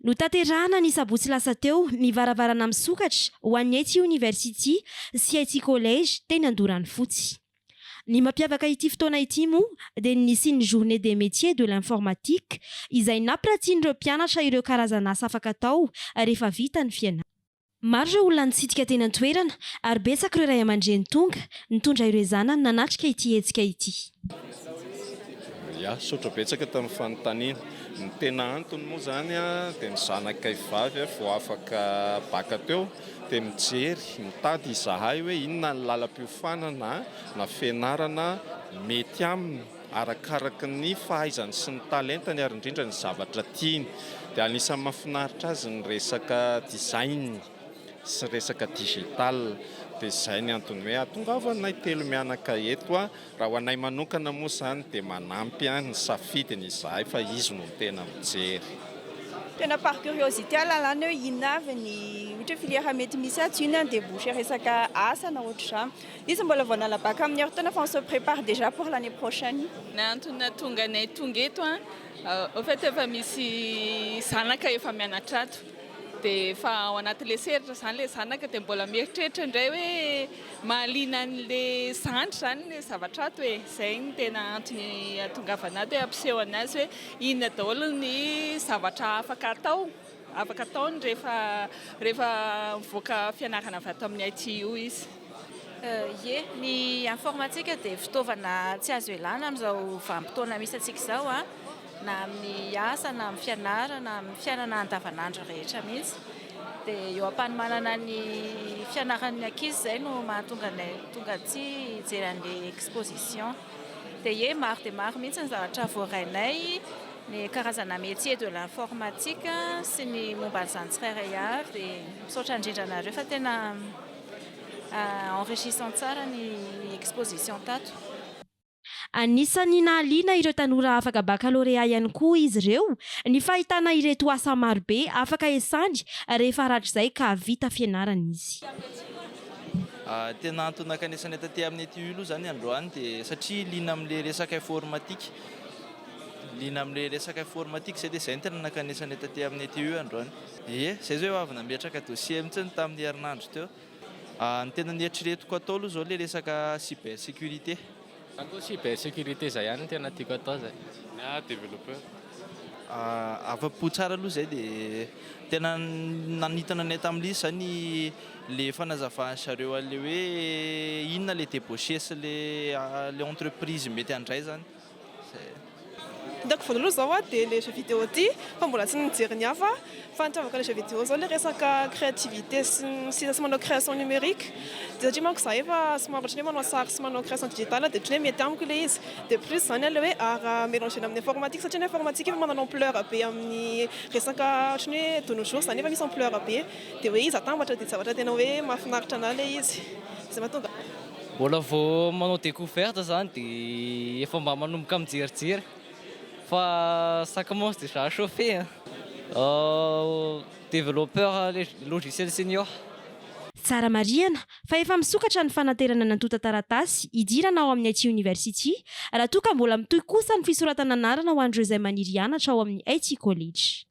No tanterahana ny sabotsy lasa teo ny varavarana misokatra ho an'ny IT University sy IT College teny Andorany fotsy. Ny mampiavaka ity fotoana ity moa dia nisy ny journée des métiers de l'informatique izay nampiratin'ireo mpianatra ireo karazana asa afaka atao rehefa vita ny fianarana. Maro ireo olona nitsidika teny an-toerana ary betsaka ireo ray aman-dreny tonga nitondra ireo zanany nanatrika ity hetsika ity. Ya, sotra betsaka tamin'ny fanontaniana. Ny tena antony moa zany dia ny zanakay vavy vao afaka baka teo dia mijery mitady izahay hoe inona ny lalam-piofanana na fianarana mety aminy arakaraka ny fahaizany sy ny talentany ary indrindra ny zavatra tiany. Dia anisan'ny mahafinaritra azy ny resaka design sy resaka digital. Dia izay ny antony hoe ahatongavanay telo mianaka eto raha ho anay manokana moa zany dia manampy ny safidiny izahay fa izy no tena mijery. Tena par curiosité alalana hoe inona avy ny ohatra filière mety misy aty inona ny débouché resaka asa na ohatr'izany. Izy mbola vao nalabaka amin'ny heure-taona fa on se prépare déjà pour l'année prochaine. Ny antony tonga anay tonga eto au fait efa misy zanaka efa mianatra ato. Dia efa ao anatin'ilay seratra izany ilay zanaka dia mbola mieritreritra indray hoe mahaliana an'ilay zandry izany ilay zavatra ato hoe izay ny tena antony atongavana ato hoe ampiseho anazy hoe inona daholo ny zavatra afaka ataony rehefa mivoaka fianarana avy ato amin'ny IT io izy. Ie, ny informatika dia fitaovana tsy azo ialana amin'izao vanim-potoana misy antsika izao na amin'ny asa na amin'ny fianarana na amin'ny fiainana andavanandro rehetra mihitsy. Dia eo am-panomanana ny fianaran'ny ankizy izay no mahatonga tonga tsy hijery an'ilay exposition. Dia maro dia maro mihitsy ny zavatra voarainay, ny karazana métier de l'informatique sy ny momba an'izany tsirairay avy dia misaotra indrindra anareo fa tena enrichissant tsara ny exposition tato. Anisany nahaliana ireo tanora afaka baccalauréat ihany koa izy ireo ny fahitana ireto asa marobe afaka esandry rehefa ratr'izay ka vita fianarana izy. Tena antony nakanesana taty amin'ny ity ilo zany androany dia satria liana amin'ilay resaka informatique. Liana amin'ilay resaka informatique izay dia izay ny tena nakanesana taty amin'ny ity io androany. Ie, izay zao avy nametraka dossier mihitsy tamin'ny herinandro teo. Ny tena nieritreretiko atao aloha izao ilay resaka cybersécurité. Cybersécurité zay ihany tena tiako atao zay. Na développeur. Afa-po tsara aloha izay dia tena nanitana anay tamin'ilay zany ilay fanazavana zareo an'ilay hoe inona ilay débauché sy ilay entreprise mety handray zany. Hitako voalohany zao dia ilay jeux vidéo ty fa mbola tsy nijery ny hafa fa nitiavaka ilay jeux vidéo zao ilay resaka créativité sy manao création numérique. Dia satria manko za efa somary ohatran'ny hoe manao sary sy manao création digitale dia ohatran'ny hoe mety amiko ilay izy. Dia plus zany ilay hoe art mélangé amin'ny informatique satria ny informatique efa manana ampleur be amin'ny resaka ohatran'ny hoe de nos jours zany efa misy ampleur be. Dia hoe izy atambatra dia zavatra tena hoe mahafinaritra anahy ilay izy. Izay mahatonga Mbola vao manao découverte zany dia efa mba manomboka mijerijery. Fa ça commence déjà à chauffer. Développeur logiciel senior. Tsara marihana fa efa misokatra ny fanaterana nantota taratasy idirana ao amin'ny IT University raha toa ka mbola mitohy kosa ny fisoratana anarana ho an'ireo izay maniry hianatra ao amin'ny IT College.